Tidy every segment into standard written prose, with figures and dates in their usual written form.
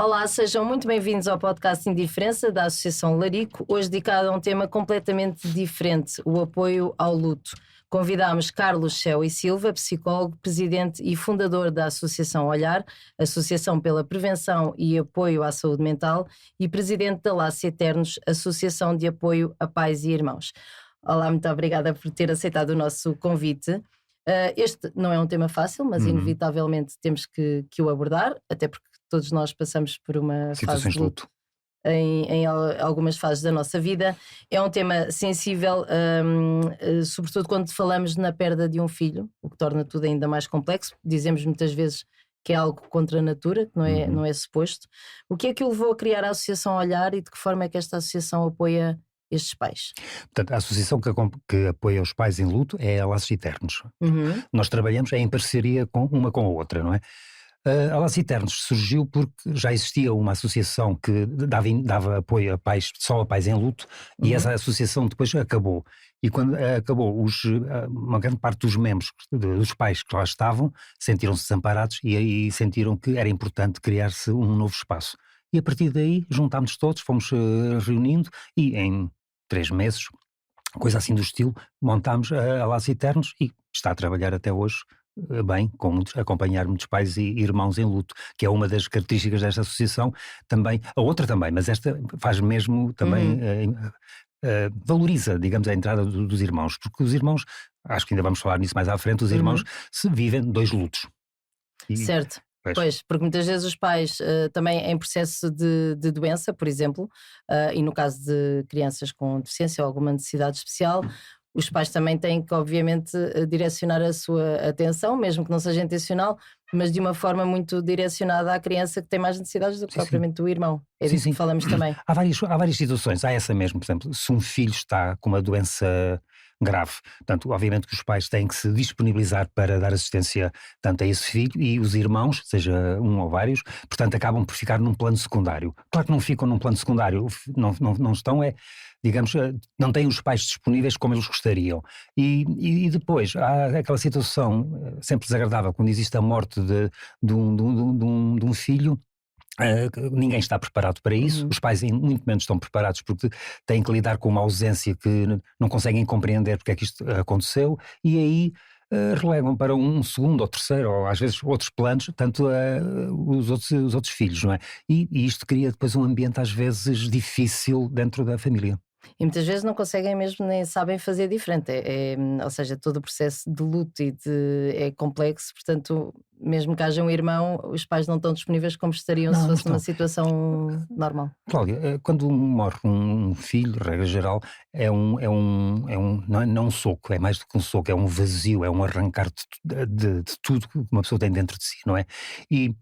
Olá, sejam muito bem-vindos ao podcast Indiferença da Associação Larico, hoje dedicado a um tema completamente diferente, o apoio ao luto. Convidámos Carlos Céu e Silva, psicólogo, presidente e fundador da Associação Olhar, Associação pela Prevenção e Apoio à Saúde Mental, e presidente da Laços Eternos, Associação de Apoio a Pais e Irmãos. Olá, muito obrigada por ter aceitado o nosso convite. Este não é um tema fácil, mas inevitavelmente temos que o abordar, até porque todos nós passamos por uma fase de luto em algumas fases da nossa vida. É um tema sensível, sobretudo quando falamos na perda de um filho, o que torna tudo ainda mais complexo. Dizemos muitas vezes que é algo contra a natura, que não é suposto. O que é que o levou a criar a Associação Olhar e de que forma é que esta associação apoia estes pais? Portanto, a associação que apoia os pais em luto é a Laços Eternos. Nós trabalhamos em parceria uma com a outra, não é? A Laços Eternos surgiu porque já existia uma associação que dava apoio a pais, só a pais em luto, e essa associação depois acabou. E quando acabou, uma grande parte dos membros, dos pais que lá estavam, sentiram-se desamparados e sentiram que era importante criar-se um novo espaço. E a partir daí juntámos todos, fomos reunindo e em 3 meses, coisa assim do estilo, montámos a Laços Eternos e está a trabalhar até hoje bem, acompanhar muitos pais e irmãos em luto, que é uma das características desta associação. Também, a outra também, mas esta faz mesmo também, valoriza, digamos, a entrada dos irmãos, porque os irmãos, acho que ainda vamos falar nisso mais à frente, os irmãos vivem 2 lutos. Certo. Pois, porque muitas vezes os pais também em processo de doença, por exemplo, e no caso de crianças com deficiência ou alguma necessidade especial, os pais também têm que, obviamente, direcionar a sua atenção, mesmo que não seja intencional, mas de uma forma muito direcionada à criança que tem mais necessidades do que propriamente o irmão. É disso que falamos também. Há várias situações, há essa mesmo, por exemplo, se um filho está com uma doença grave, portanto, obviamente que os pais têm que se disponibilizar para dar assistência tanto a esse filho e os irmãos, seja um ou vários, portanto acabam por ficar num plano secundário. Claro que não ficam num plano secundário, não estão, digamos, não têm os pais disponíveis como eles gostariam. E depois há aquela situação sempre desagradável, quando existe a morte de um filho. Ninguém está preparado para isso, os pais muito menos estão preparados porque têm que lidar com uma ausência que não conseguem compreender porque é que isto aconteceu, e aí relegam para um segundo ou terceiro, ou às vezes outros planos, tanto os outros filhos, não é? E isto cria depois um ambiente às vezes difícil dentro da família. E muitas vezes não conseguem mesmo, nem sabem fazer diferente, ou seja, todo o processo de luto é complexo, portanto, mesmo que haja um irmão, os pais não estão disponíveis como estariam se fosse uma situação normal. Cláudia, quando morre um filho, regra geral, não é um soco, é mais do que um soco, é um vazio, é um arrancar de tudo que uma pessoa tem dentro de si, não é? E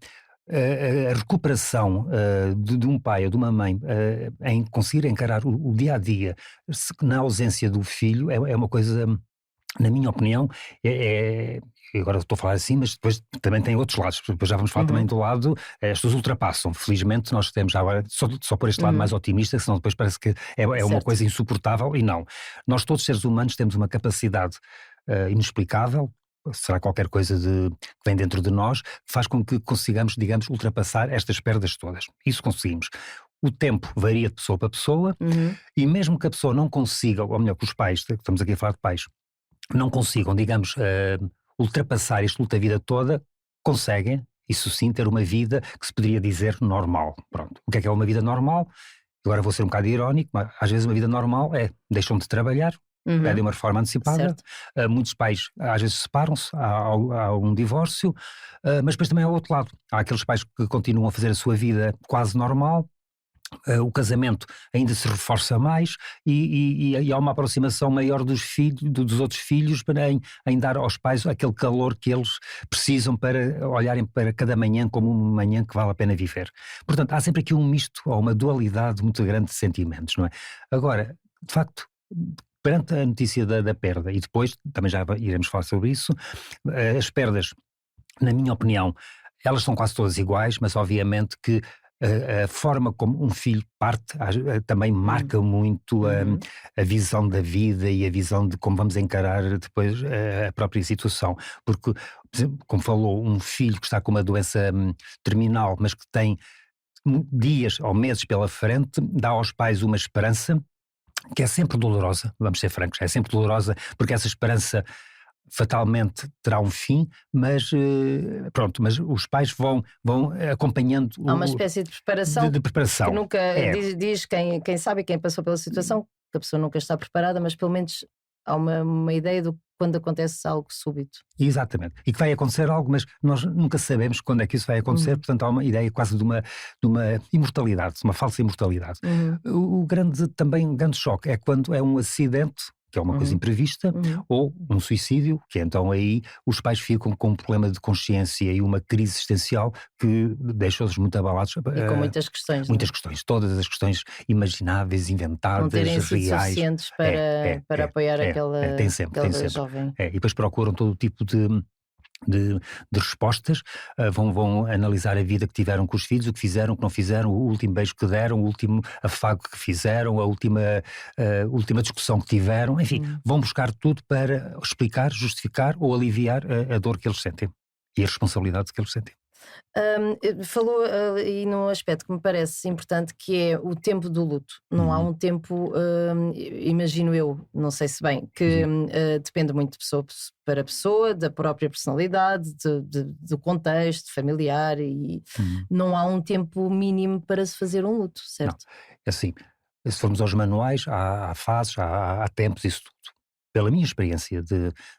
a recuperação de um pai ou de uma mãe em conseguir encarar o dia a dia na ausência do filho é uma coisa, na minha opinião, agora estou a falar assim, mas depois também tem outros lados, depois já vamos falar também do lado, estes ultrapassam, felizmente nós temos já agora, só por este lado mais otimista, senão depois parece que é uma coisa insuportável, e não. Nós todos seres humanos temos uma capacidade inexplicável, será qualquer coisa que vem dentro de nós, que faz com que consigamos, digamos, ultrapassar estas perdas todas. Isso conseguimos. O tempo varia de pessoa para pessoa, e mesmo que a pessoa não consiga, ou melhor, que os pais, estamos aqui a falar de pais, não consigam, digamos, ultrapassar este luto a vida toda, conseguem, isso sim, ter uma vida que se poderia dizer normal. Pronto. O que é uma vida normal? Agora vou ser um bocado irónico, mas às vezes uma vida normal deixam de trabalhar, pedem uma reforma antecipada, muitos pais às vezes separam-se, há um divórcio, mas depois também há o outro lado, há aqueles pais que continuam a fazer a sua vida quase normal, o casamento ainda se reforça mais e há uma aproximação maior dos outros filhos em dar aos pais aquele calor que eles precisam para olharem para cada manhã como uma manhã que vale a pena viver. Portanto, há sempre aqui um misto, ou uma dualidade muito grande de sentimentos, não é? Agora, de facto, perante a notícia da perda, e depois também já iremos falar sobre isso, as perdas, na minha opinião, elas são quase todas iguais, mas obviamente que a forma como um filho parte também marca muito a visão da vida e a visão de como vamos encarar depois a própria situação, porque, por exemplo, como falou, um filho que está com uma doença terminal, mas que tem dias ou meses pela frente, dá aos pais uma esperança que é sempre dolorosa, vamos ser francos, é sempre dolorosa, porque essa esperança fatalmente terá um fim, mas pronto, mas os pais vão acompanhando Há uma espécie de preparação de preparação. que nunca diz quem sabe, quem passou pela situação, que a pessoa nunca está preparada, mas pelo menos há uma ideia de quando acontece algo súbito. Exatamente. E que vai acontecer algo, mas nós nunca sabemos quando é que isso vai acontecer, portanto há uma ideia quase de uma imortalidade, de uma falsa imortalidade. O grande choque é quando é um acidente, que é uma coisa imprevista, ou um suicídio, que então aí os pais ficam com um problema de consciência e uma crise existencial que deixa-os muito abalados. E com muitas questões. Muitas questões, todas as questões imagináveis, inventadas, não terem sido reais. Suficientes para apoiar aquela tem sempre. jovem. E depois procuram todo o tipo de respostas, vão analisar a vida que tiveram com os filhos, o que fizeram, o que não fizeram, o último beijo que deram, o último afago que fizeram, a última discussão que tiveram, enfim, vão buscar tudo para explicar, justificar ou aliviar a dor que eles sentem e a responsabilidade que eles sentem. Falou aí num aspecto que me parece importante, que é o tempo do luto. Não há um tempo, imagino eu, não sei se bem, que depende muito de pessoa para pessoa, da própria personalidade, do contexto familiar, e não há um tempo mínimo para se fazer um luto, certo? Não, é assim, se formos aos manuais, há fases, há tempos, isso tudo. Pela minha experiência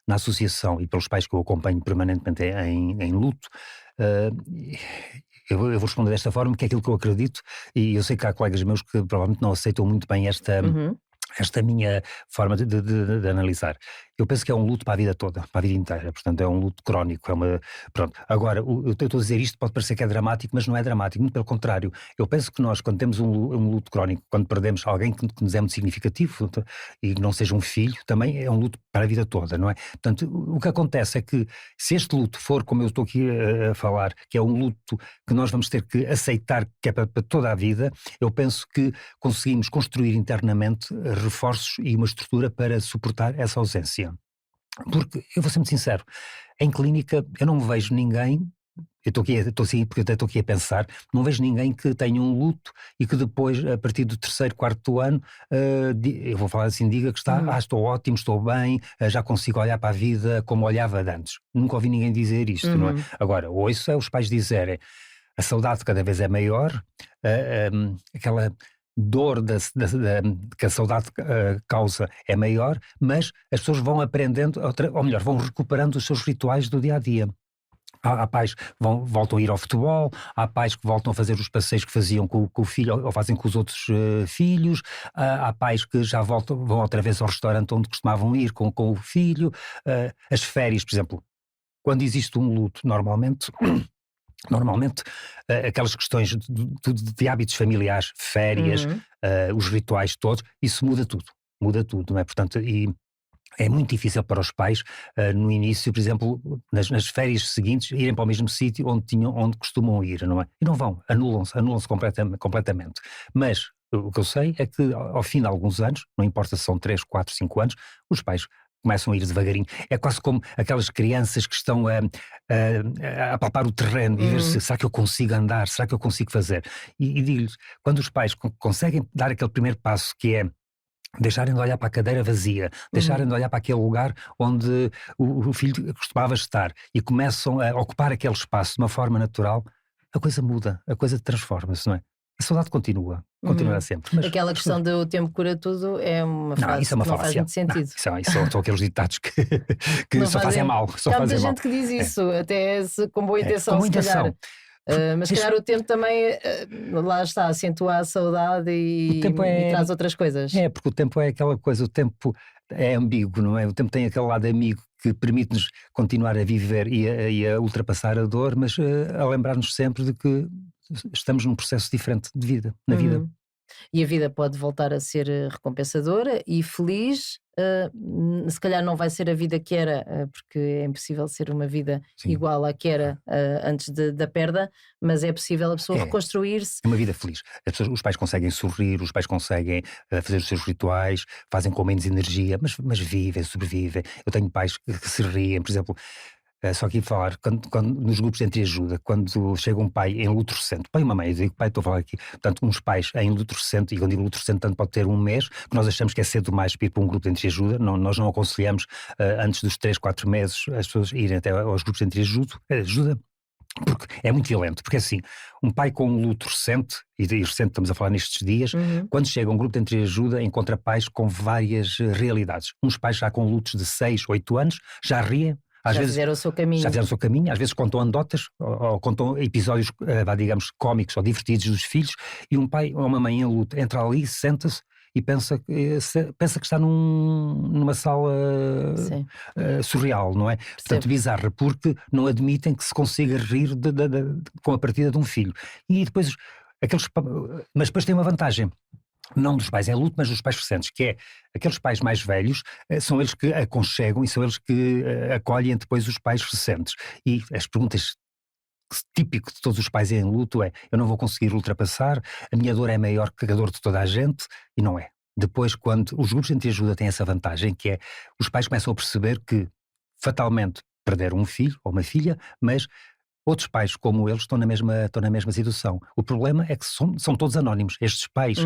na associação e pelos pais que eu acompanho permanentemente em luto, eu vou responder desta forma, que é aquilo que eu acredito, e eu sei que há colegas meus que provavelmente não aceitam muito bem esta minha forma de analisar. Eu penso que é um luto para a vida toda, para a vida inteira, portanto é um luto crónico, pronto. Agora, eu estou a dizer isto, pode parecer que é dramático, mas não é dramático, muito pelo contrário. Eu penso que nós, quando temos um luto crónico, quando perdemos alguém que nos é muito significativo, e que não seja um filho, também é um luto para a vida toda, não é? Portanto, o que acontece é que, se este luto for, como eu estou aqui a falar, que é um luto que nós vamos ter que aceitar, que é para toda a vida, eu penso que conseguimos construir internamente reforços e uma estrutura para suportar essa ausência. Porque, eu vou ser muito sincero, em clínica eu não vejo ninguém, porque eu até estou aqui a pensar, não vejo ninguém que tenha um luto e que depois, a partir do 3º, 4º ano, eu vou falar assim, diga que estou ótimo, estou bem, já consigo olhar para a vida como olhava de antes. Nunca ouvi ninguém dizer isto, não é? Agora, ouço é os pais dizerem, a saudade cada vez é maior, aquela dor que a saudade causa é maior, mas as pessoas vão aprendendo, ou melhor, vão recuperando os seus rituais do dia-a-dia. Há pais que voltam a ir ao futebol, há pais que voltam a fazer os passeios que faziam com o filho ou fazem com os outros filhos, há pais que já vão outra vez ao restaurante onde costumavam ir com o filho, as férias, por exemplo, quando existe um luto, normalmente aquelas questões de hábitos familiares, férias, os rituais todos, isso muda tudo, não é? Portanto, e é muito difícil para os pais, no início, por exemplo, nas férias seguintes, irem para o mesmo sítio onde costumam ir, não é? E não vão, anulam-se completamente. Mas o que eu sei é que ao fim de alguns anos, não importa se são 3, 4, 5 anos, os pais começam a ir devagarinho. É quase como aquelas crianças que estão a palpar o terreno e ver se será que eu consigo andar, será que eu consigo fazer. E digo-lhes, quando os pais conseguem dar aquele primeiro passo, que é deixarem de olhar para a cadeira vazia, deixarem de olhar para aquele lugar onde o filho costumava estar e começam a ocupar aquele espaço de uma forma natural, a coisa muda, a coisa transforma-se, não é? A saudade continua sempre. Mas aquela questão do tempo cura tudo é uma frase isso é uma que não faz falácia. muito sentido. Isso são aqueles ditados que só fazem mal. Há muita gente que diz isso, até com boa intenção, com boa se calhar. intenção. Mas se calhar o tempo também, lá está, acentua a saudade e traz outras coisas. Porque o tempo é aquela coisa, o tempo é ambíguo, não é? O tempo tem aquele lado amigo que permite-nos continuar a viver e a ultrapassar a dor, mas a lembrar-nos sempre de que estamos num processo diferente de vida, na vida. E a vida pode voltar a ser recompensadora e feliz, se calhar não vai ser a vida que era, porque é impossível ser uma vida igual à que era antes da perda, mas é possível a pessoa reconstruir-se. É uma vida feliz. Os pais conseguem sorrir, os pais conseguem fazer os seus rituais, fazem com menos energia, mas vivem, sobrevivem. Eu tenho pais que se riem, por exemplo, Só aqui falar, quando nos grupos de entreajuda, quando chega um pai em luto recente, pai e uma mãe, eu digo pai, estou a falar aqui, portanto, uns pais em luto recente, e quando digo luto recente, tanto pode ter um mês, que nós achamos que é cedo demais para ir para um grupo de entreajuda, nós não aconselhamos antes dos 3, 4 meses as pessoas irem até aos grupos de entreajuda, porque é muito violento, porque assim, um pai com um luto recente, e recente estamos a falar nestes dias, quando chega a um grupo de entreajuda encontra pais com várias realidades. Uns pais já com lutos de 6, 8 anos, já riem, às vezes fizeram o seu caminho. Já fizeram o seu caminho, às vezes contam anedotas, ou contam episódios, digamos, cómicos ou divertidos dos filhos, e um pai ou uma mãe em luto entra ali, senta-se, e pensa que está numa sala surreal, não é? Portanto, bizarra, porque não admitem que se consiga rir com a partida de um filho. E depois, mas depois tem uma vantagem. Não dos pais em luto, mas dos pais recentes, que é aqueles pais mais velhos, são eles que aconchegam e são eles que acolhem depois os pais recentes. E as perguntas típico de todos os pais em luto é: eu não vou conseguir ultrapassar, a minha dor é maior que a dor de toda a gente, e não é. Depois, quando os grupos de entreajuda têm essa vantagem, que é, os pais começam a perceber que fatalmente perderam um filho ou uma filha, mas outros pais como eles estão na mesma situação. O problema é que são todos anónimos. Estes pais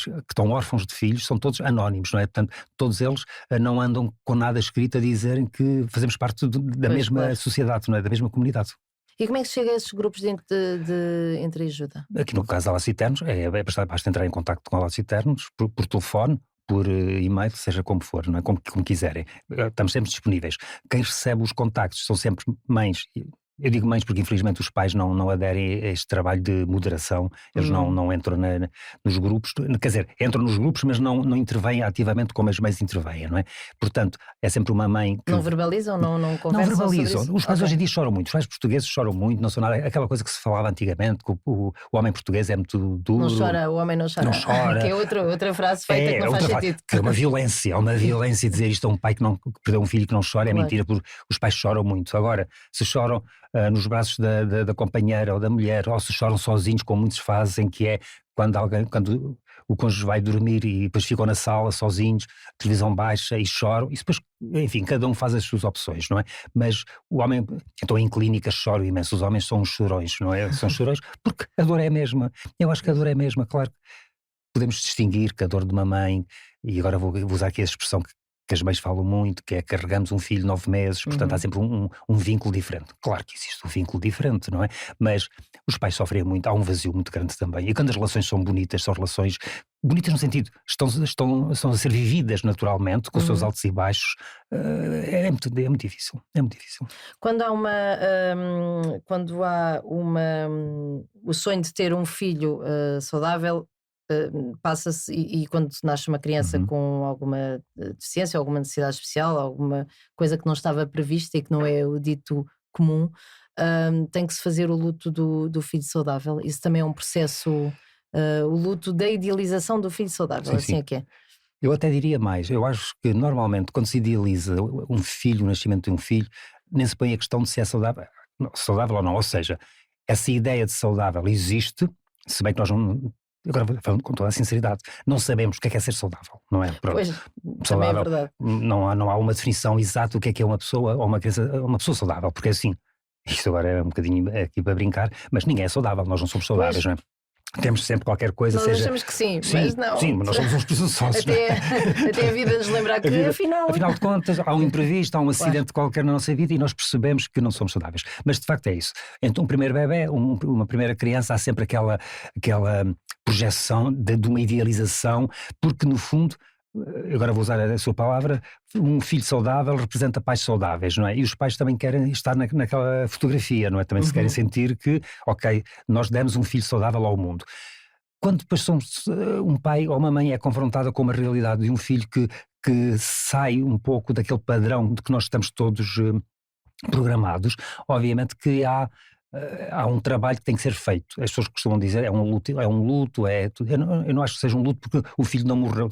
que estão órfãos de filhos são todos anónimos, não é? Portanto, todos eles não andam com nada escrito a dizerem que fazemos parte da mesma sociedade, não é? Da mesma comunidade. E como é que chega a esses grupos de entreajuda? Aqui no caso da Alaciternos, basta entrar em contacto com a Alaciternos por telefone, por e-mail, seja como for, não é? Como quiserem. Estamos sempre disponíveis. Quem recebe os contactos são sempre mães. Eu digo mães porque infelizmente os pais não aderem a este trabalho de moderação, eles não entram nos grupos, quer dizer, entram nos grupos, mas não intervêm ativamente como as mães intervêm, não é? Portanto, é sempre uma mãe que... Não verbalizam, não conversam. Não verbalizam, os pais hoje em dia choram muito, os pais portugueses choram muito, não são nada, aquela coisa que se falava antigamente, que o homem português é muito duro. Não chora, o homem não chora. Que é outra frase feita que não faz sentido. Que é uma violência dizer isto a um pai que perdeu um filho que não chora, é mentira, porque os pais choram muito. Agora, se choram nos braços da companheira ou da mulher, ou se choram sozinhos, como muitos fazem, que é quando o cônjuge vai dormir e depois ficam na sala sozinhos, televisão baixa e choram, e depois, enfim, cada um faz as suas opções, não é? Mas o homem, então em clínicas choram imenso, os homens são uns chorões, não é? São chorões porque a dor é a mesma, eu acho que a dor é a mesma, claro que podemos distinguir que a dor de uma mãe, e agora vou usar aqui a expressão que as mães falam muito, que é carregamos um filho 9 meses, portanto há sempre um vínculo diferente. Claro que existe um vínculo diferente, não é? Mas os pais sofrem muito, há um vazio muito grande também. E quando as relações são bonitas, são relações bonitas no sentido, estão a ser vividas naturalmente, com os seus altos e baixos, é muito difícil, é muito difícil. Quando há o sonho de ter um filho saudável, passa-se, e quando nasce uma criança com alguma deficiência, alguma necessidade especial, alguma coisa que não estava prevista e que não é o dito comum, tem que se fazer o luto do filho saudável. Isso também é um processo, o luto da idealização do filho saudável, sim, assim sim. é que é. Eu até diria mais, eu acho que normalmente quando se idealiza um filho, o nascimento de um filho, nem se põe a questão de se é saudável ou não, ou seja, essa ideia de saudável existe, se bem que nós não... Agora, falando com toda a sinceridade, não sabemos o que é ser saudável, não é? Pois, saudável, também é verdade. Não há uma definição exata do que é uma pessoa ou uma criança, uma pessoa saudável, porque assim, isto agora é um bocadinho aqui para brincar, mas ninguém é saudável, nós não somos saudáveis, não é? Temos sempre qualquer coisa, nós achamos que sim, mas não. Sim, mas nós somos uns presunçosos. Até a vida nos lembrar que afinal de contas há um imprevisto, há um acidente qualquer na nossa vida e nós percebemos que não somos saudáveis. Mas de facto é isso. Então um primeiro bebê, uma primeira criança, há sempre aquela projeção de uma idealização, porque no fundo, agora vou usar a sua palavra, um filho saudável representa pais saudáveis, não é? E os pais também querem estar naquela fotografia, não é? Também se querem sentir que, ok, nós demos um filho saudável ao mundo. Quando depois um pai ou uma mãe é confrontada com uma realidade de um filho que sai um pouco daquele padrão de que nós estamos todos programados, obviamente que há um trabalho que tem que ser feito. As pessoas costumam dizer é um luto, eu não acho que seja um luto porque o filho não morreu,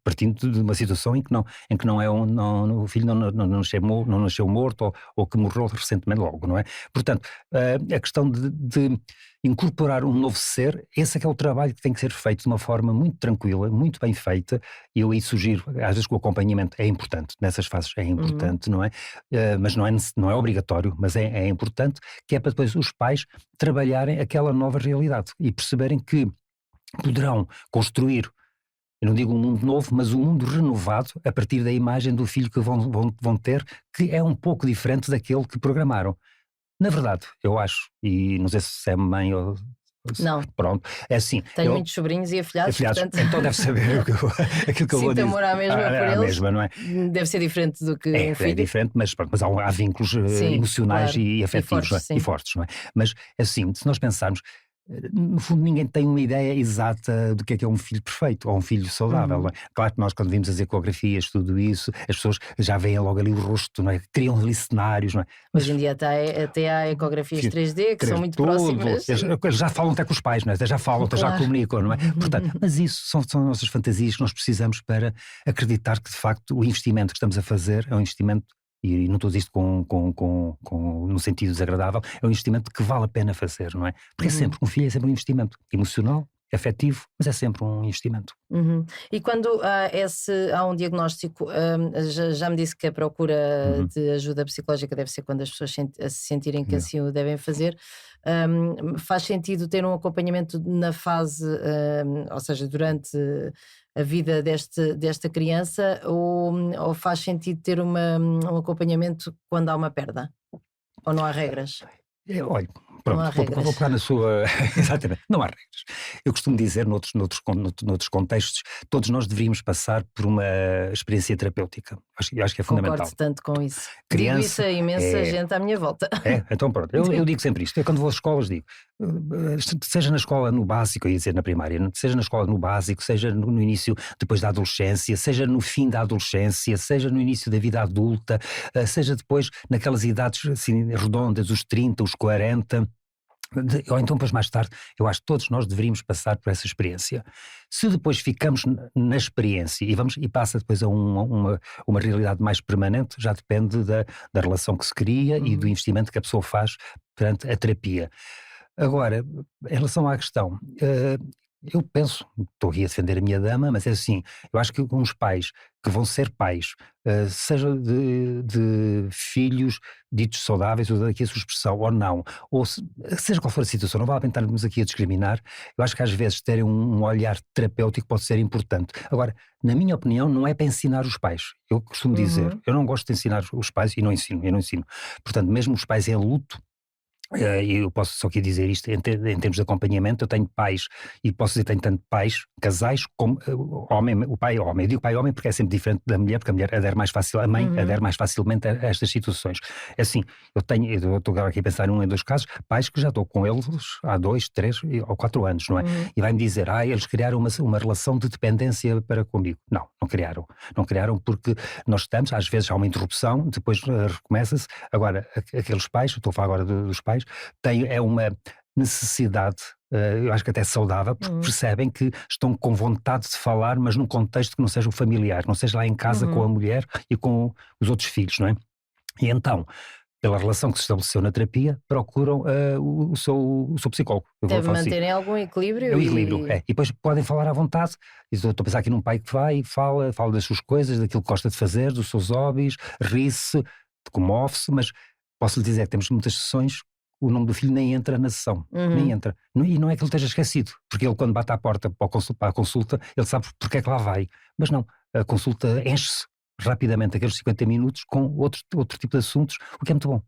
partindo de uma situação em que o filho não nasceu morto ou que morreu recentemente logo, não é? Portanto, a questão de incorporar um novo ser, esse é que é o trabalho que tem que ser feito de uma forma muito tranquila, muito bem feita, e eu aí sugiro, às vezes que o acompanhamento é importante, nessas fases é importante, não é? Mas não é obrigatório, mas é importante, que é para depois os pais trabalharem aquela nova realidade e perceberem que poderão construir, eu não digo um mundo novo, mas um mundo renovado a partir da imagem do filho que vão ter, que é um pouco diferente daquele que programaram. Na verdade, eu acho, e não sei se é mãe ou... Não. Pronto, é assim. Tenho muitos sobrinhos e afilhados, portanto... Então deve saber aquilo que eu vou dizer. Sinto amor à mesma por eles. Mesma, não é? Deve ser diferente do que um filho. É diferente, mas há vínculos emocionais, claro, e afetivos e fortes, não é? Mas assim, se nós pensarmos, no fundo ninguém tem uma ideia exata do que é um filho perfeito ou um filho saudável, não é? Claro que nós quando vimos as ecografias, tudo isso, as pessoas já veem logo ali o rosto, não é? Criam ali cenários, não é? Hoje em dia até há ecografias 3D que são muito próximas. Eles já falam até com os pais, não é? Até já falam, até já comunicam, não é? Portanto, mas isso são nossas fantasias que nós precisamos para acreditar que de facto o investimento que estamos a fazer é um investimento, e não estou a dizer isto no sentido desagradável, é um investimento que vale a pena fazer, não é? Porque um filho é sempre um investimento emocional, afetivo, mas é sempre um investimento. E quando há um diagnóstico, já me disse que a procura de ajuda psicológica deve ser quando as pessoas se sentirem que assim o devem fazer. Faz sentido ter um acompanhamento na fase, ou seja, durante a vida desta criança, ou faz sentido ter um acompanhamento quando há uma perda? Ou não há regras? Olha, pronto, vou pegar na sua... Exatamente, não há regras. Eu costumo dizer, noutros contextos, todos nós deveríamos passar por uma experiência terapêutica. Eu acho que é fundamental. Concordo tanto com isso. Digo isso a imensa gente à minha volta. Então pronto, eu digo sempre isto. Eu quando vou às escolas digo, seja na escola no básico, eu ia dizer na primária, seja na escola no básico, seja no início, depois da adolescência, seja no fim da adolescência, seja no início da vida adulta, seja depois naquelas idades assim, redondas, os 30, os 40, ou então depois mais tarde, eu acho que todos nós deveríamos passar por essa experiência. Se depois ficamos na experiência e passa depois a uma realidade mais permanente, já depende da relação que se cria e do investimento que a pessoa faz perante a terapia. Agora, em relação à questão, eu penso, estou aqui a defender a minha dama, mas é assim, eu acho que uns pais que vão ser pais, seja de filhos ditos saudáveis, ou daqui a sua expressão, ou não, ou seja qual for a situação, não vale a pena estarmos aqui a discriminar, eu acho que às vezes terem um olhar terapêutico pode ser importante. Agora, na minha opinião, não é para ensinar os pais. Eu costumo dizer, eu não gosto de ensinar os pais e eu não ensino. Portanto, mesmo os pais em luto, eu posso só aqui dizer isto em termos de acompanhamento, eu tenho pais e posso dizer que tenho tanto pais, casais como homem, o pai e homem. Eu digo pai e homem porque é sempre diferente da mulher, porque a mulher adere mais fácil, a mãe adere mais facilmente a estas situações. É assim, eu estou agora aqui a pensar em um em dois casos, pais que já estou com eles há 2, 3 ou 4 anos, não é? E vai-me dizer, eles criaram uma relação de dependência para comigo. Não criaram porque nós estamos, às vezes há uma interrupção, depois recomeça-se. Agora, aqueles pais, estou a falar agora dos pais, têm uma necessidade, eu acho que até saudável, porque percebem que estão com vontade de falar, mas num contexto que não seja o familiar, não seja lá em casa com a mulher e com os outros filhos, não é? E então, pela relação que se estabeleceu na terapia, procuram o seu psicólogo. Deve manterem algum equilíbrio. O equilíbrio, E depois podem falar à vontade. Estou a pensar aqui num pai que vai, fala das suas coisas, daquilo que gosta de fazer, dos seus hobbies, rise, comove-se, mas posso lhe dizer que temos muitas sessões, o nome do filho nem entra na sessão, nem entra. E não é que ele esteja esquecido, porque ele quando bate à porta para a consulta, ele sabe porque é que lá vai. Mas não, a consulta enche-se rapidamente, aqueles 50 minutos, com outro tipo de assuntos, o que é muito bom.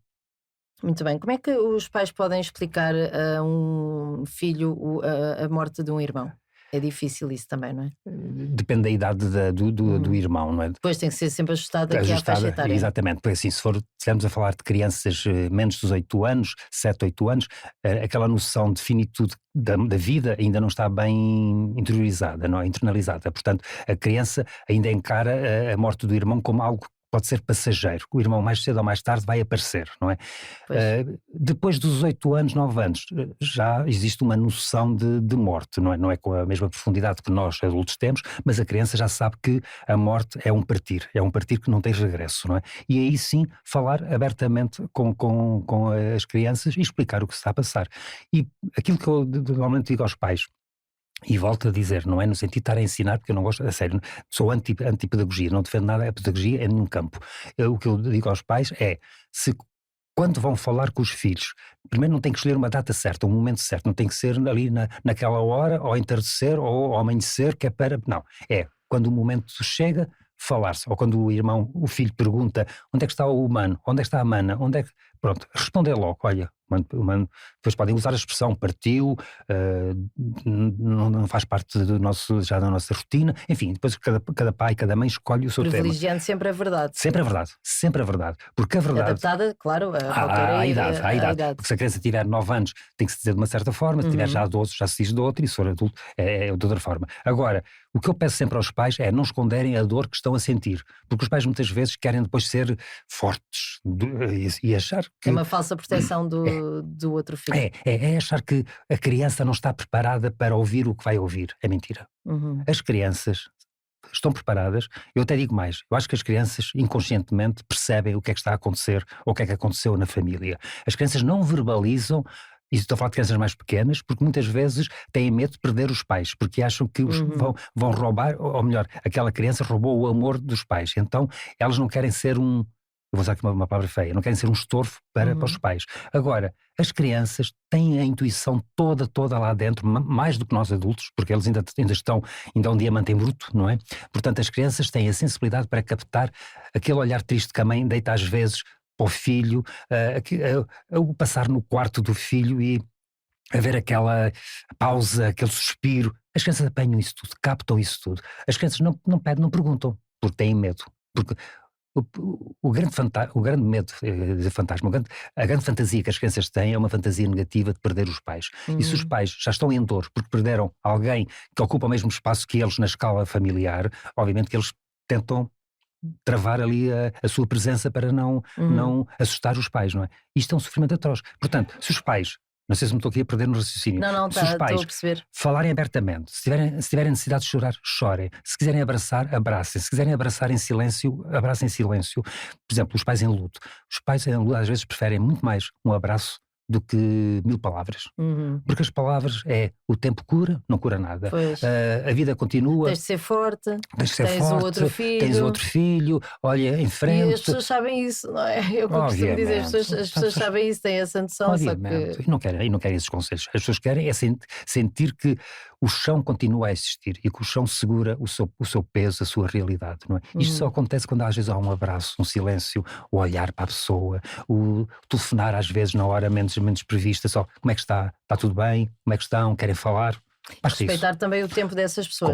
Muito bem. Como é que os pais podem explicar a um filho a morte de um irmão? É difícil isso também, não é? Depende da idade do irmão, não é? Depois tem que ser sempre ajustado aqui à faixa etária. Exatamente, porque assim, se estivermos a falar de crianças menos dos 8 anos, 7, 8 anos, aquela noção de finitude da vida ainda não está bem interiorizada, não é? Internalizada. Portanto, a criança ainda encara a morte do irmão como algo pode ser passageiro. O irmão mais cedo ou mais tarde vai aparecer, não é? Depois dos 8 anos, 9 anos, já existe uma noção de morte, não é? Não é com a mesma profundidade que nós adultos temos, mas a criança já sabe que a morte é um partir que não tem regresso, não é? E aí sim, falar abertamente com as crianças e explicar o que se está a passar. E aquilo que eu normalmente digo aos pais, e volto a dizer, não é no sentido de estar a ensinar, porque eu não gosto, a sério, sou anti-pedagogia, não defendo nada a pedagogia em nenhum campo. O que eu digo aos pais é, quando vão falar com os filhos, primeiro não tem que escolher uma data certa, um momento certo, não tem que ser ali naquela hora, ao entardecer ou ao amanhecer, que é para... Não, é quando o momento chega, falar-se, ou quando o filho pergunta onde é que está o humano, onde é que está a mana, onde é que... Pronto, responder logo, olha, depois podem usar a expressão partiu, não faz parte já da nossa rotina, enfim, depois cada pai, cada mãe escolhe o seu tema. Privilegiando sempre a verdade. Sempre a verdade, sempre a verdade, porque a verdade... Adaptada, claro, à idade, porque se a criança tiver 9 anos tem que se dizer de uma certa forma, se tiver já 12 já se diz de outra, e se for adulto é de outra forma. Agora, o que eu peço sempre aos pais é não esconderem a dor que estão a sentir, porque os pais muitas vezes querem depois ser fortes e achar que... É uma falsa proteção do outro filho. É achar que a criança não está preparada para ouvir o que vai ouvir. É mentira. As crianças estão preparadas. Eu até digo mais, eu acho que as crianças inconscientemente percebem o que é que está a acontecer ou o que é que aconteceu na família. As crianças não verbalizam, e estou a falar de crianças mais pequenas, porque muitas vezes têm medo de perder os pais, porque acham que vão roubar, ou melhor, aquela criança roubou o amor dos pais. Então elas não querem ser eu vou usar aqui uma palavra feia, não querem ser um estorvo para os pais. Agora, as crianças têm a intuição toda lá dentro, mais do que nós adultos, porque eles ainda um diamante em bruto, não é? Portanto, as crianças têm a sensibilidade para captar aquele olhar triste que a mãe deita às vezes para o filho, o passar no quarto do filho e haver aquela pausa, aquele suspiro. As crianças apanham isso tudo, captam isso tudo. As crianças não pedem, não perguntam, porque têm medo. Porque o grande medo, a grande fantasia que as crianças têm é uma fantasia negativa de perder os pais. E se os pais já estão em dor porque perderam alguém que ocupa o mesmo espaço que eles na escala familiar, obviamente que eles tentam travar ali a sua presença para não assustar os pais, não é? Isto é um sofrimento atroz. Portanto, se os pais... Não sei se me estou aqui a perder no raciocínio. Não, se os pais estou a perceber. Falarem abertamente, se tiverem necessidade de chorar, chorem. Se quiserem abraçar, abracem. Se quiserem abraçar em silêncio, abracem em silêncio. Por exemplo, os pais em luto. Os pais em luto às vezes preferem muito mais um abraço do que 1000 palavras. Porque as palavras o tempo cura, não cura nada. A vida continua. Tens de ser forte. Tens o outro filho. Olha, em frente. E as pessoas sabem isso, não é? Eu costumo dizer, as pessoas sabem isso, têm essa noção. Obviamente. Só que... E não querem esses conselhos. As pessoas querem sentir que o chão continua a existir e que o chão segura o seu peso, a sua realidade, não é? Isto só acontece quando às vezes há um abraço, um silêncio, o olhar para a pessoa, o telefonar às vezes na hora menos prevista, só como é que está tudo bem, como é que estão, querem falar. Respeitar também o tempo dessas pessoas.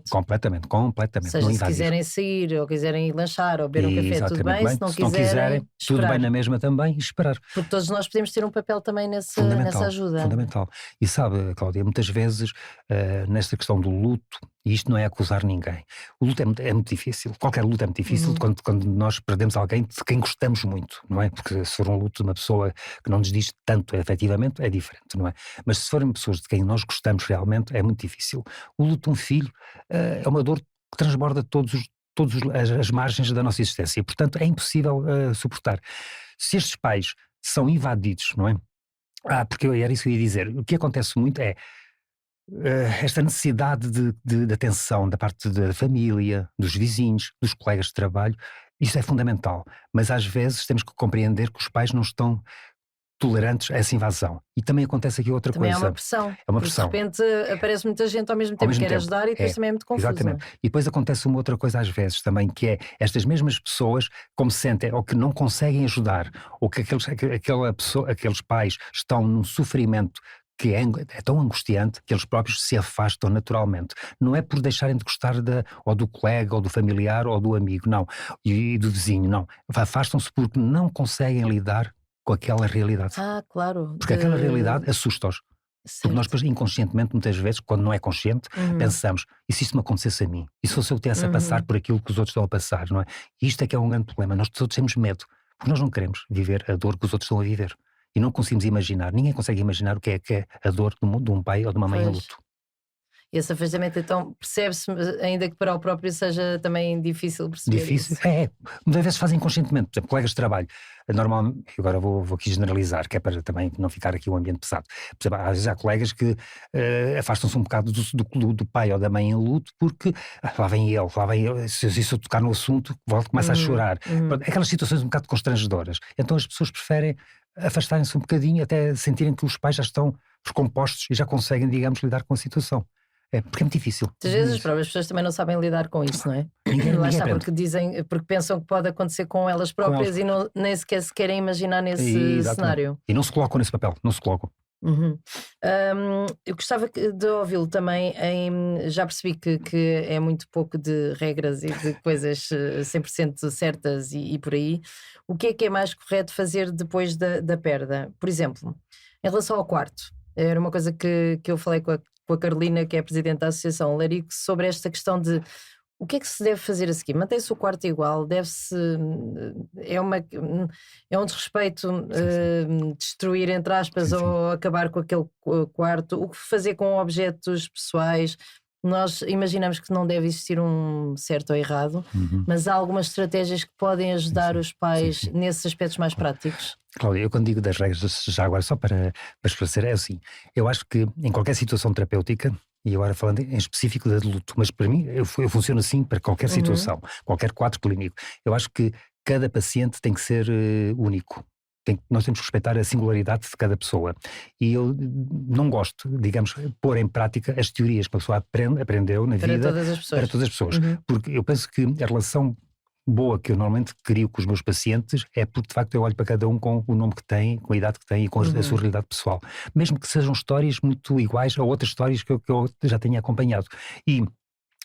Completamente. Ou seja, se quiserem sair, ou quiserem ir lanchar, ou beber um café, tudo bem. Se não quiserem, tudo bem na mesma também, e esperar. Porque todos nós podemos ter um papel também nessa ajuda. Fundamental. E sabe, Cláudia, muitas vezes, nesta questão do luto, e isto não é acusar ninguém, o luto é muito difícil, qualquer luto é muito difícil quando nós perdemos alguém de quem gostamos muito, não é? Porque se for um luto de uma pessoa que não nos diz tanto efetivamente, é diferente, não é? Mas se forem pessoas de quem nós gostamos realmente, é muito difícil. O luto de um filho é uma dor que transborda todas as margens da nossa existência e, portanto, é impossível suportar. Se estes pais são invadidos, não é? Porque era isso que eu ia dizer, o que acontece muito é esta necessidade de atenção da parte da família, dos vizinhos, dos colegas de trabalho, isso é fundamental, mas às vezes temos que compreender que os pais não estão tolerantes a essa invasão. E também acontece aqui outra coisa. Também é uma pressão. É uma pressão. De repente aparece muita gente ao mesmo tempo que quer ajudar e depois também é muito confuso. Exatamente. E depois acontece uma outra coisa às vezes também, que é estas mesmas pessoas, como se sentem, ou que não conseguem ajudar, ou que aqueles pais estão num sofrimento que é tão angustiante que eles próprios se afastam naturalmente. Não é por deixarem de gostar ou do colega, ou do familiar, ou do amigo, não. E do vizinho, não. Afastam-se porque não conseguem lidar com aquela realidade. Claro. Porque aquela realidade assusta-os. Porque nós depois, inconscientemente, muitas vezes, quando não é consciente, pensamos, e se isto me acontecesse a mim? E se fosse eu que tivesse a passar por aquilo que os outros estão a passar, não é? E isto é que é um grande problema. Nós todos temos medo, porque nós não queremos viver a dor que os outros estão a viver. E não conseguimos imaginar, ninguém consegue imaginar o que é a dor de um pai ou de uma mãe em luto. Esse afastamento, então, percebe-se, ainda que para o próprio seja também difícil perceber Difícil, isso. muitas vezes fazem inconscientemente, por exemplo, colegas de trabalho, normalmente, agora vou aqui generalizar, que é para também não ficar aqui um ambiente pesado, por exemplo, às vezes há colegas que afastam-se um bocado do pai ou da mãe em luto, porque lá vem ele, se eu tocar no assunto, começa a chorar. Pronto, aquelas situações um bocado constrangedoras, então as pessoas preferem afastarem-se um bocadinho até sentirem que os pais já estão recompostos e já conseguem, digamos, lidar com a situação. Porque é muito difícil. Às vezes as próprias pessoas também não sabem lidar com isso, não é? Lá está, porque pensam que pode acontecer com elas próprias e nem sequer se querem imaginar nesse cenário. E não se colocam nesse papel, não se colocam. Eu gostava de ouvi-lo também já percebi que é muito pouco de regras e de coisas 100% certas e por aí. O que é mais correto fazer depois da perda? Por exemplo, em relação ao quarto, era uma coisa que eu falei com a Carolina, que é a presidente da Associação Larico, sobre esta questão de o que é que se deve fazer a seguir? Mantém-se o quarto igual? Deve-se... É um desrespeito destruir, entre aspas, sim. Ou acabar com aquele quarto? O que fazer com objetos pessoais? Nós imaginamos que não deve existir um certo ou errado, mas há algumas estratégias que podem ajudar os pais nesses aspectos mais práticos. Cláudia, eu quando digo das regras, já agora só para esclarecer, é assim, eu acho que em qualquer situação terapêutica, e agora falando em específico da de luto, mas para mim eu funciono assim para qualquer situação, qualquer quadro clínico, eu acho que cada paciente tem que ser único. Nós temos que respeitar a singularidade de cada pessoa. E eu não gosto, digamos, pôr em prática as teorias que a pessoa aprendeu na vida para todas as pessoas. Porque eu penso que a relação boa que eu normalmente crio com os meus pacientes é porque de facto eu olho para cada um com o nome que tem, com a idade que tem e com a sua realidade pessoal. Mesmo que sejam histórias muito iguais a outras histórias que eu já tenha acompanhado. E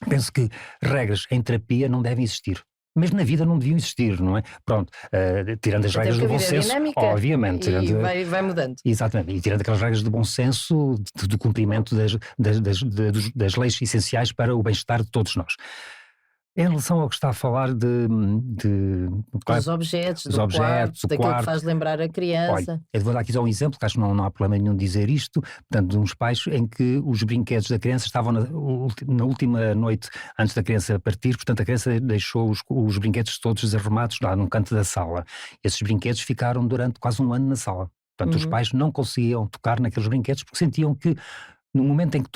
penso que regras em terapia não devem existir. Mesmo na vida não deviam existir, não é? Pronto, tirando as regras do bom senso, obviamente. E vai mudando. Exatamente, e tirando aquelas regras de bom senso, do cumprimento das leis essenciais para o bem-estar de todos nós. Em relação ao que está a falar dos objetos, do quarto, daquilo que faz lembrar a criança. Olha, eu vou dar aqui só um exemplo, que acho que não há problema nenhum dizer isto, portanto, de uns pais em que os brinquedos da criança estavam na última noite antes da criança partir, portanto a criança deixou os brinquedos todos desarrumados lá num canto da sala. Esses brinquedos ficaram durante quase um ano na sala. Portanto, os pais não conseguiam tocar naqueles brinquedos porque sentiam que no momento em que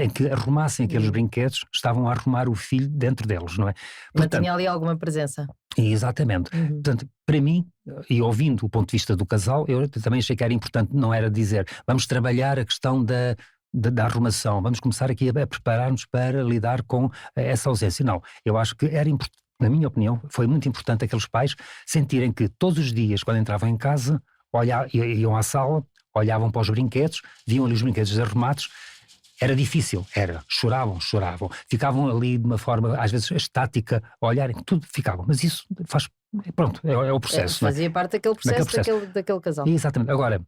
em que arrumassem aqueles brinquedos, estavam a arrumar o filho dentro deles, não é? Portanto, mantinha ali alguma presença. Exatamente. Portanto, para mim, e ouvindo o ponto de vista do casal, eu também achei que era importante, não era dizer, vamos trabalhar a questão da arrumação, vamos começar aqui a preparar-nos para lidar com essa ausência. Não, eu acho que era importante, na minha opinião, foi muito importante aqueles pais sentirem que todos os dias, quando entravam em casa, iam à sala, olhavam para os brinquedos, viam ali os brinquedos desarrumados, era difícil, choravam, ficavam ali de uma forma, às vezes, estática, a olharem, tudo ficavam, mas isso é o processo. Fazia parte daquele processo daquele casal. Exatamente. Agora,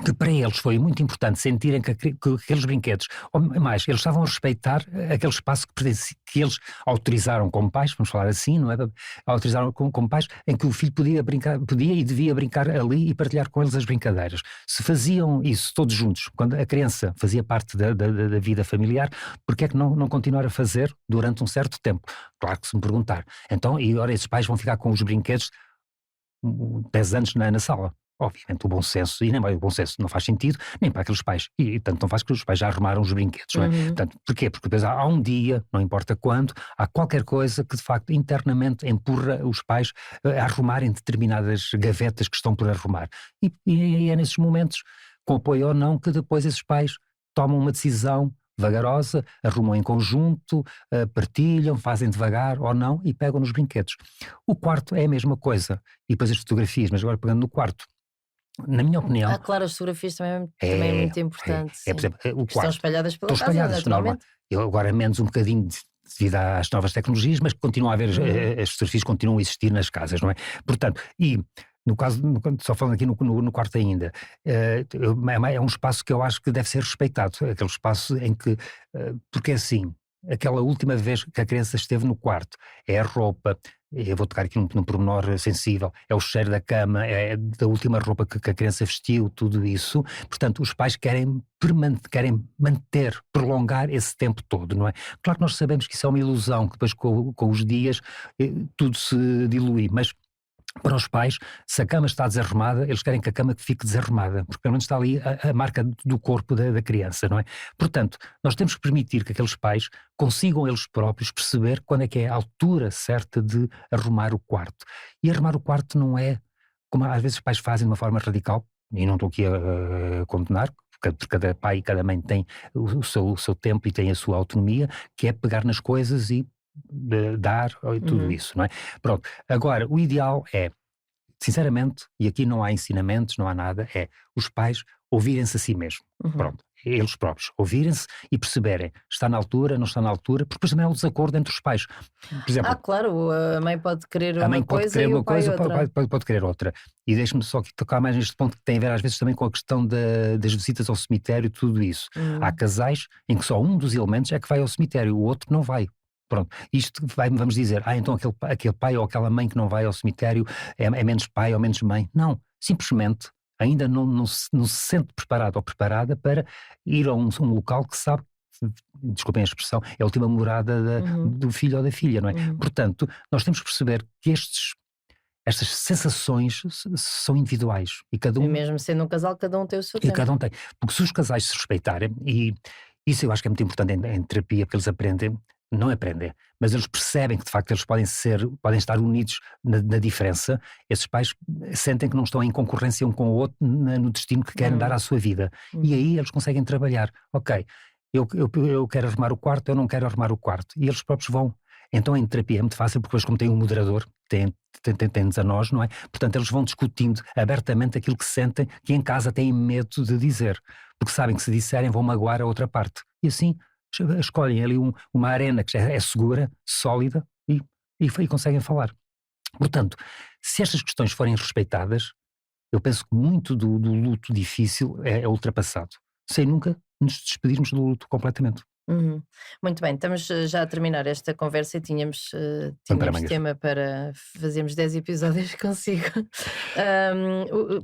que para eles foi muito importante sentirem que aqueles brinquedos, ou mais, eles estavam a respeitar aquele espaço que eles autorizaram como pais, vamos falar assim, não é? Autorizaram como pais, em que o filho podia e devia brincar ali e partilhar com eles as brincadeiras. Se faziam isso todos juntos, quando a criança fazia parte da vida familiar, porque é que não continuar a fazer durante um certo tempo? Claro que se me perguntar. Então, e agora esses pais vão ficar com os brinquedos 10 anos na sala. Obviamente o bom senso, e nem o bom senso não faz sentido, nem para aqueles pais, e tanto não faz que os pais já arrumaram os brinquedos, não é? Portanto, porquê? Porque depois há um dia, não importa quando, há qualquer coisa que de facto internamente empurra os pais a arrumarem determinadas gavetas que estão por arrumar. E é nesses momentos, com apoio ou não, que depois esses pais tomam uma decisão vagarosa, arrumam em conjunto, partilham, fazem devagar ou não e pegam nos brinquedos. O quarto é a mesma coisa, e depois as fotografias, mas agora pegando no quarto, na minha opinião... claro, as fotografias também é muito importante. Por exemplo, o quarto. Estão espalhadas pela casa, naturalmente. Eu agora menos um bocadinho devido às novas tecnologias, mas continua a haver, as fotografias continuam a existir nas casas, não é? Portanto, e Só falando aqui no quarto ainda, é um espaço que eu acho que deve ser respeitado, aquele espaço em que, porque é assim, aquela última vez que a criança esteve no quarto, é a roupa, eu vou tocar aqui num pormenor sensível, é o cheiro da cama, é da última roupa que a criança vestiu, tudo isso. Portanto, os pais querem manter, prolongar esse tempo todo, não é? Claro que nós sabemos que isso é uma ilusão, que depois com os dias tudo se dilui, mas para os pais, se a cama está desarrumada, eles querem que a cama fique desarrumada, porque pelo menos está ali a marca do corpo da criança, não é? Portanto, nós temos que permitir que aqueles pais consigam eles próprios perceber quando é que é a altura certa de arrumar o quarto. E arrumar o quarto não é, como às vezes os pais fazem de uma forma radical, e não estou aqui a condenar, porque cada pai e cada mãe tem o seu tempo e tem a sua autonomia, que é pegar nas coisas e dar tudo isso, não é? Pronto, agora o ideal é, sinceramente, e aqui não há ensinamentos, não há nada, é os pais ouvirem-se a si mesmos, pronto, eles próprios, ouvirem-se e perceberem, está na altura, não está na altura, porque depois também há um desacordo entre os pais. Por exemplo, claro, a mãe pode querer a mãe uma pode coisa querer e uma o pai coisa, outra. pode querer outra. E deixe-me só aqui tocar mais neste ponto que tem a ver às vezes também com a questão das visitas ao cemitério e tudo isso. Há casais em que só um dos elementos é que vai ao cemitério, o outro não vai. Pronto, isto vamos dizer, então aquele pai ou aquela mãe que não vai ao cemitério é menos pai ou menos mãe. Não, simplesmente ainda não se sente preparado ou preparada para ir a um local que sabe, desculpem a expressão, é a última morada do filho ou da filha, não é? Portanto, nós temos que perceber que estas sensações são individuais e cada um... E mesmo sendo um casal, cada um tem o seu E tempo. cada um tem, porque se os casais se respeitarem, e isso eu acho que é muito importante em terapia, porque eles não aprendem, mas eles percebem que de facto eles podem estar unidos na diferença. Esses pais sentem que não estão em concorrência um com o outro no destino que querem dar à sua vida, e aí eles conseguem trabalhar, ok, eu quero arrumar o quarto, eu não quero arrumar o quarto, e eles próprios vão. Então em terapia é muito fácil, porque depois como tem um moderador, tem-nos a nós, não é? Portanto eles vão discutindo abertamente aquilo que sentem, que em casa têm medo de dizer, porque sabem que se disserem vão magoar a outra parte, e assim escolhem ali uma arena que já é segura, sólida, e conseguem falar. Portanto, se estas questões forem respeitadas, eu penso que muito do luto difícil é ultrapassado, sem nunca nos despedirmos do luto completamente. Muito bem, estamos já a terminar esta conversa e tínhamos tema para fazermos 10 episódios consigo.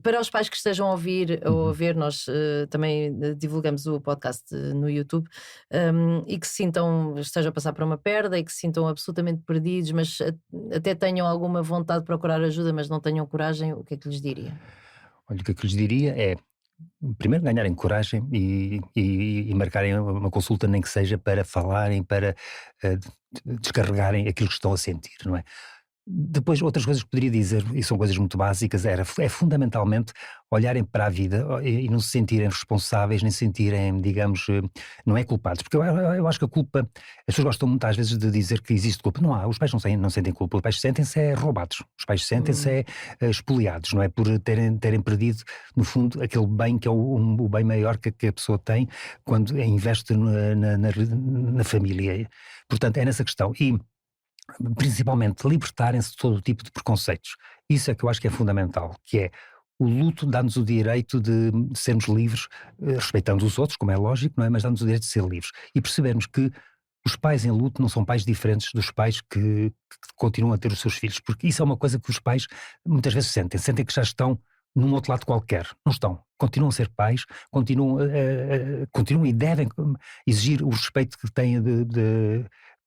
Para os pais que estejam a ouvir ou a ver, nós também divulgamos o podcast no YouTube, e que estejam a passar por uma perda e que se sintam absolutamente perdidos, mas até tenham alguma vontade de procurar ajuda, mas não tenham coragem, o que é que lhes diria? Olha, o que lhes diria é, primeiro, ganharem coragem e marcarem uma consulta, nem que seja para falarem, para descarregarem aquilo que estão a sentir, não é? Depois, outras coisas que poderia dizer, e são coisas muito básicas, é fundamentalmente olharem para a vida e não se sentirem responsáveis, nem se sentirem, digamos, não é culpados, porque eu acho que a culpa, as pessoas gostam muito às vezes de dizer que existe culpa, não há, os pais não sentem culpa, os pais sentem-se roubados, os pais sentem-se espoliados, não é, por terem perdido, no fundo, aquele bem que é o bem maior que a pessoa tem quando investe na família. Portanto, é nessa questão, e principalmente libertarem-se de todo o tipo de preconceitos. Isso é que eu acho que é fundamental, que é o luto dá-nos o direito de sermos livres, respeitando os outros, como é lógico, não é? Mas dá-nos o direito de ser livres e percebermos que os pais em luto não são pais diferentes dos pais que continuam a ter os seus filhos, porque isso é uma coisa que os pais muitas vezes sentem que já estão num outro lado qualquer. Não estão. Continuam a ser pais, continuam e devem exigir o respeito que têm de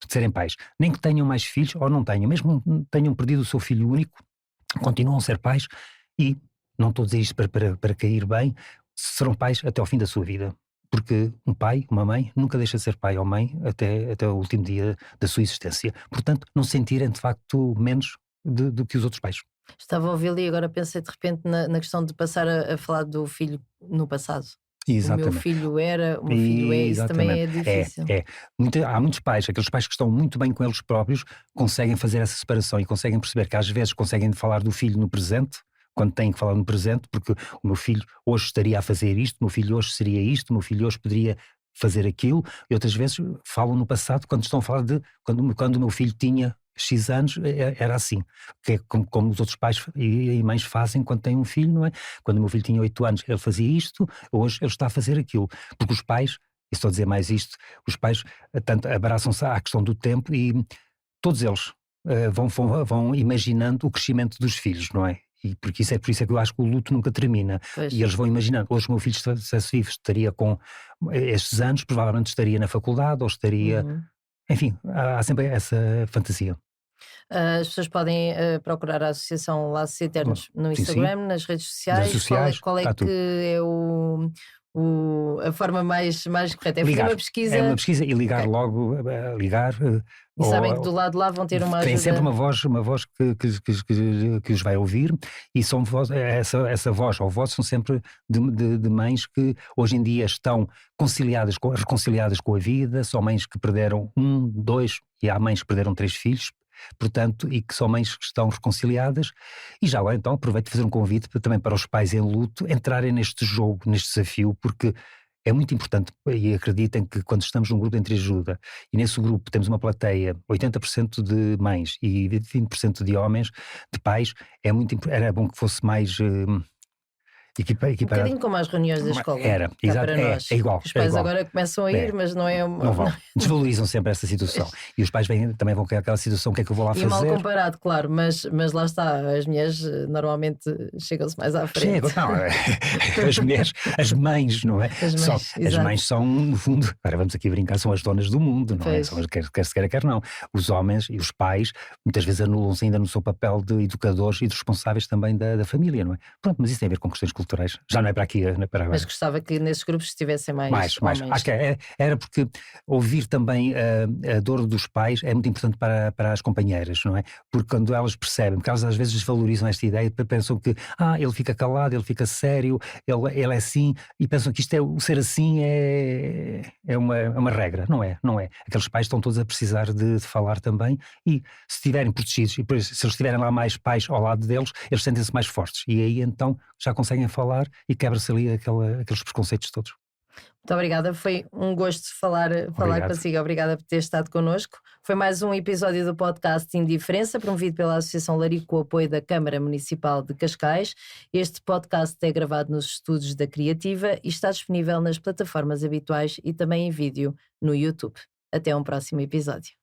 serem pais. Nem que tenham mais filhos ou não tenham, mesmo que tenham perdido o seu filho único, continuam a ser pais e, não estou a dizer isto para cair bem, serão pais até ao fim da sua vida. Porque um pai, uma mãe, nunca deixa de ser pai ou mãe até o último dia da sua existência. Portanto, não se sentirem de facto menos do que os outros pais. Estava a ouvi-lo e agora pensei de repente na questão de passar a falar do filho no passado. Exatamente. O meu filho era, o meu filho é, isso também é difícil. Há muitos pais, aqueles pais que estão muito bem com eles próprios, conseguem fazer essa separação e conseguem perceber que às vezes conseguem falar do filho no presente, quando têm que falar no presente, porque o meu filho hoje estaria a fazer isto, o meu filho hoje seria isto, o meu filho hoje poderia fazer aquilo, e outras vezes falam no passado quando estão a falar de quando o meu filho tinha X anos era assim, que é como os outros pais e mães fazem quando têm um filho, não é? Quando o meu filho tinha 8 anos ele fazia isto, hoje ele está a fazer aquilo, porque os pais, e estou a dizer mais isto, os pais tanto abraçam-se à questão do tempo e todos eles vão imaginando o crescimento dos filhos, não é? E porque por isso é que eu acho que o luto nunca termina. Pois. E eles vão imaginando, hoje o meu filho se vivo estaria com estes anos, provavelmente estaria na faculdade ou estaria, enfim, há sempre essa fantasia. As pessoas podem procurar a Associação Laços Eternos no Sim, sim. Instagram, nas redes Das sociais. sociais, Qual é está que tudo. é a forma mais correta? É fazer Ligar. uma pesquisa. É uma pesquisa e ligar Ok. logo, ligar. E sabem que do lado de lá vão ter uma Tem ajuda. sempre uma voz que os vai ouvir, e são essa voz ou voz são sempre de mães que hoje em dia estão reconciliadas com a vida, são mães que perderam 1, 2, e há mães que perderam 3 filhos, portanto, e que são mães que estão reconciliadas. E já agora então aproveito de fazer um convite também para os pais em luto entrarem neste jogo, neste desafio, porque é muito importante, e acreditem que quando estamos num grupo de entreajuda e nesse grupo temos uma plateia, 80% de mães e 20% de homens, de pais, era bom que fosse mais Um equiparado. bocadinho como as reuniões da escola. Era, cá exato, para nós. é igual. Que os pais igual. agora começam a ir, mas não é Não vão. Desvalorizam sempre essa situação. E os pais também vão com aquela situação, o que é que eu vou lá E fazer? mal comparado, claro, mas lá está, as mulheres normalmente chegam-se mais à frente. As mães, não é? As exato. mães são, no fundo, agora vamos aqui brincar, são as donas do mundo, não é? Pois. Quer se queira, quer não. Os homens e os pais muitas vezes anulam-se ainda no seu papel de educadores e de responsáveis também da família, não é? Pronto, mas isso tem a ver com questões culturais. Já não é para aqui, não é para agora. Mas gostava que nesses grupos estivessem mais homens. Acho que era porque ouvir também a dor dos pais é muito importante para as companheiras, não é? Porque quando elas percebem, porque elas às vezes desvalorizam esta ideia, pensam que ele fica calado, ele fica sério, ele é assim, e pensam que o ser assim é uma regra, não é? Aqueles pais estão todos a precisar de falar também, e se estiverem protegidos, e por isso, se eles tiverem lá mais pais ao lado deles, eles sentem-se mais fortes, e aí então já conseguem falar e quebra-se ali aqueles preconceitos todos. Muito obrigada, foi um gosto falar consigo. Obrigada por ter estado connosco. Foi mais um episódio do podcast Indiferença, promovido pela Associação Larico com o apoio da Câmara Municipal de Cascais. Este podcast é gravado nos estúdios da Criativa e está disponível nas plataformas habituais e também em vídeo no YouTube. Até um próximo episódio.